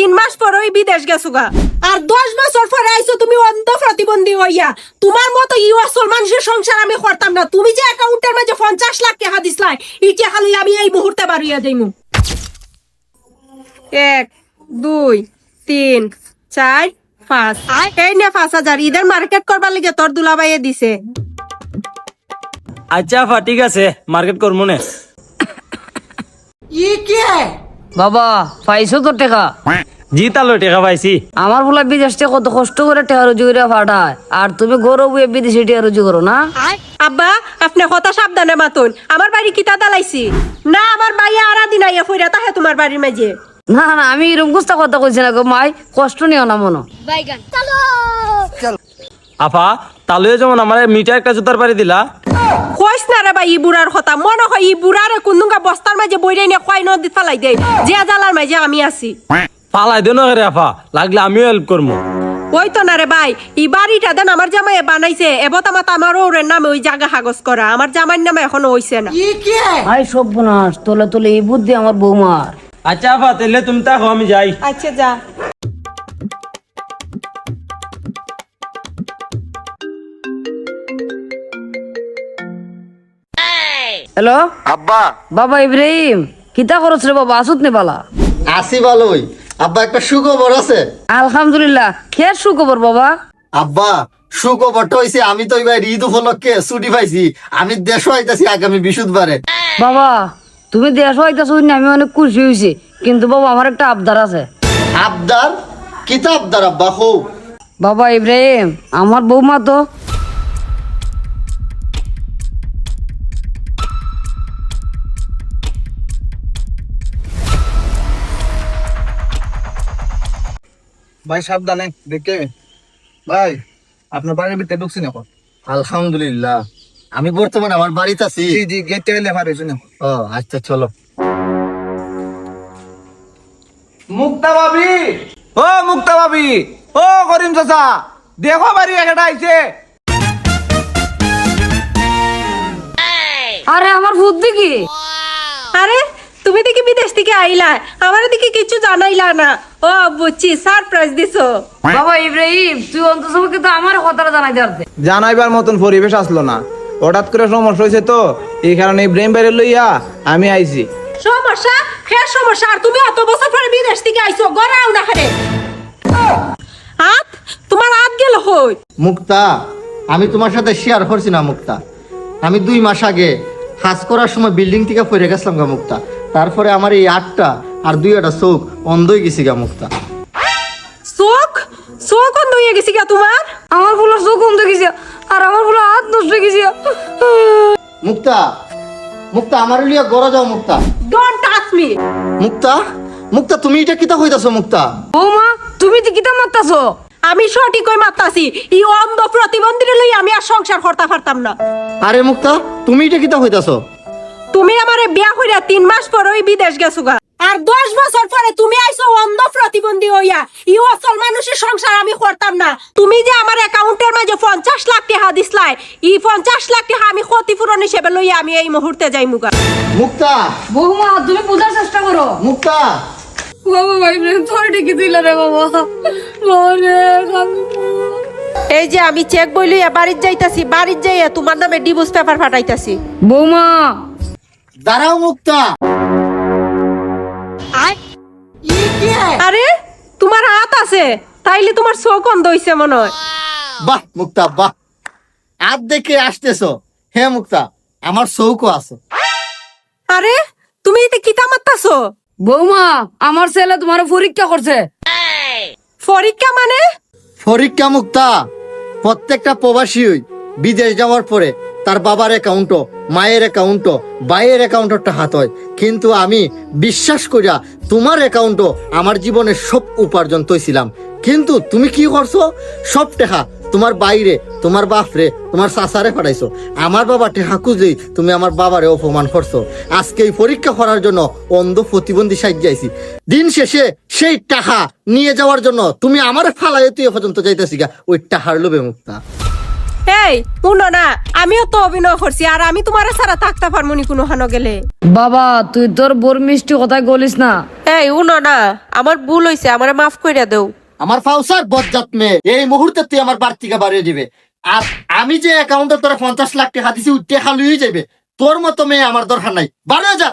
3 মাস পরই বিদেশ গেছুগা আর 10 বছর পরে আইছো তুমি অন্ধ প্রতিবন্ধী হইয়া তোমার মতো ইউএসএল মানুষের সংসার আমি করতাম না তুমি যে অ্যাকাউন্টের মাঝে 50 লাখ টাকা দিছলাই এই টাকা লই আমি এই মুহূর্তে বাড়িয়া দেইমু 1 2 3 4 5 এই নে 5000 ঈদের মার্কেট করবার লাগে তোর দুলাভাইয়ে দিছে আচ্ছা আফা ঠিক আছে মার্কেট করবো নে বাবা পাইছো তো টাকা জি তালো টাকা পাইছি আমার বলা বিদেশে কত কষ্ট করে টাকা রুজি করে পাঠায় আর তুমি গরু বুয়ে বিদেশে টাকা রুজি করো না আব্বা আপনি কথা সাবধানে মাতুন আমার বাড়ি কিতা দালাইছি না আমার ভাই আরা দিন আইয়া ফইরা তাহে তোমার বাড়ির মাঝে না না আমি এরকম কুস্তা কথা কইছি না গো মাই কষ্ট নিও না মনো আফা তালুয়ে যেমন আমার মিটার একটা জুতার পারি দিলা কইস না রে ভাই ই বুড়ার কথা মনে হয় ই বুড়ারে কুন্দুঙ্গা বস্তার মাঝে বইরে নিয়ে কয় নদী ফালাই দেয় যে জালার মাঝে আমি আছি পালাই দেন রে আফা লাগলে আমিও হেল্প করবো ওই তো না রে ভাই ই বাড়িটা দেন আমার জামাই বানাইছে এবত আমার ওর নামে ওই জায়গা কাগজ করা আমার জামাইয়ের নামে এখনো হইছে না আই সর্বনাশ তোলে তোলে এই বুদ্ধি আমার বৌমার আচ্ছা আফা তাহলে তুমি তাকো আমি যাই আচ্ছা যা হ্যালো আব্বা বাবা ইব্রাহিম কিতা করছ রে বাবা আসুত নে বালা আসি ভালোই আব্বা একটা সুখবর আছে আলহামদুলিল্লাহ খের সুখবর বাবা আব্বা সুখবরটা হইছে আমি তো এবার ঈদ উপলক্ষে ছুটি পাইছি আমি দেশ আইতাছি আগামী বৃহস্পতিবারে বাবা তুমি দেশ হইতাছো না আমি অনেক খুশি হইছি কিন্তু বাবা আমার একটা আবদার আছে আবদার কিতা আবদার আব্বা হো বাবা ইব্রাহিম আমার বৌমা তো ভাই সাবধানে দেখে ভাই আপনার বাড়ির ভিতরে ঢুকছি না এখন আলহামদুলিল্লাহ আমি বর্তমানে আমার বাড়িতে আছি জি জি গেটে লেখা রয়েছে না ও আচ্ছা চলো মুক্তা ভাবি ও মুক্তা ভাবি ও করিম চাচা দেখো বাড়ি একটা আইছে আরে আমার বুদ্ধি কি আরে তুমি দেখি বিদেশ থেকে আইলা আমার দিকে কিছু জানাইলা না ও বুঝছি সারপ্রাইজ দিছো বাবা ইব্রাহিম তুই অন্তত তো আমার কথাটা জানাই দে জানাইবার মতন পরিবেশ আসলো না হঠাৎ করে সমস্যা হয়েছে তো এই কারণে ইব্রাহিম বাইরে লইয়া আমি আইছি সমস্যা ফের সমস্যা আর তুমি অত বছর পরে বিদেশ থেকে আইছো গড়াও না খারে হাত তোমার হাত গেল হই মুক্তা আমি তোমার সাথে শেয়ার করছি না মুক্তা আমি 2 মাস আগে হাজ করার সময় বিল্ডিং থেকে পড়ে গেছিলাম গা মুক্তা তারপরে আমার এই 8টা আর 2টা চোখ অন্ধ হয়ে গেছি গা মুক্তা চোখ চোখ অন্ধ হয়ে গেছি গা তোমার আমার ফুলের চোখ কম দেখেছি আর আমার ফুলের হাত নষ্ট হয়ে গেছে মুক্তা মুক্তা আমার লিয়া গড়া যাও মুক্তা ডোন্ট টাচ মি মুক্তা মুক্তা তুমি এটা কিতা হইতাছো মুক্তা বৌমা তুমি তো কিতা মারতাছো আমি সঠিক কই মারতাছি ই অন্ধ প্রতিবন্ধীরে লই আমি আর সংসার করতে পারতাম না আরে মুক্তা তুমি এটা কিতা হইতাছো তুমি আমারে বিয়া কইরা 3 মাস পরই বিদেশ গেছুগা আর 10 বছর পরে তুমি আইছো অন্ধ প্রতিবন্ধী হইয়া ই অসল মানুষের সংসার আমি করতাম না তুমি যে আমার অ্যাকাউন্টের মাঝে 50 লাখ টাকা দিছলাই ই 50 লাখ টাকা আমি ক্ষতিপূরণ হিসেবে লইয়া আমি এই মুহূর্তে যাইমুগা মুক্তা বৌমা তুমি বোঝার চেষ্টা করো মুক্তা বাবা ভাই তোর ঠিকই ছিল রে বাবা এই যে আমি চেক বই লইয়া বাড়ির যাইতাছি বাড়ির যাইয়া তোমার নামে ডিভোর্স পেপার পাঠাইতাছি বৌমা দাঁড়াও মুক্তা আরে তোমার হাত আছে তাইলে তোমার চোখ অন্ধ হইছে মনে হয় বাহ মুক্তা বাহ আজ দেখে আসতেছো হে মুক্তা আমার চৌকো আছে আরে তুমি এতে কিতা মারতাছো বৌমা আমার ছেলে তোমার পরীক্ষা করছে পরীক্ষা মানে পরীক্ষা মুক্তা প্রত্যেকটা প্রবাসী বিদেশ যাওয়ার পরে তার বাবার অ্যাকাউন্টও মায়ের অ্যাকাউন্টও ভাইয়ের অ্যাকাউন্টটা হাত হয় কিন্তু আমি বিশ্বাস করিয়া তোমার অ্যাকাউন্টও আমার জীবনের সব উপার্জন তৈছিলাম কিন্তু তুমি কি করছো সব টাকা তোমার বাইরে তোমার বাপরে তোমার চাচারে পাঠাইছো আমার বাবা টেহা খুঁজলেই তুমি আমার বাবারে অপমান করছো আজকে এই পরীক্ষা করার জন্য অন্ধ প্রতিবন্ধী সাহায্যাইছি দিন শেষে সেই টাকা নিয়ে যাওয়ার জন্য তুমি আমার ফালাই তুই পর্যন্ত যাইতেছি গা ওই টাকার লোভে মুক্তা এই শুনো না, আমিও তো অভিনয় করছি আর আমি তোমার ছাড়া থাকতে পারবো নি কোনো হানো গেলে। বাবা তুই তোর বোর মিষ্টি কথাই বলিস না। এই শুনো না, আমার ভুল হয়েছে, আমার মাফ কইরা দেও। আমার ফাউসার বজ্জাত মেয়ে এই মুহূর্তে তুই আমার বাড়তিকা বাড়িয়ে দিবে। আর আমি যে অ্যাকাউন্টে তোরা 50 লাখ টাকা দিছি উঠতে খালুই যাবে। তোর মতো মেয়ে আমার দরকার নাই, বাড়িয়ে যা।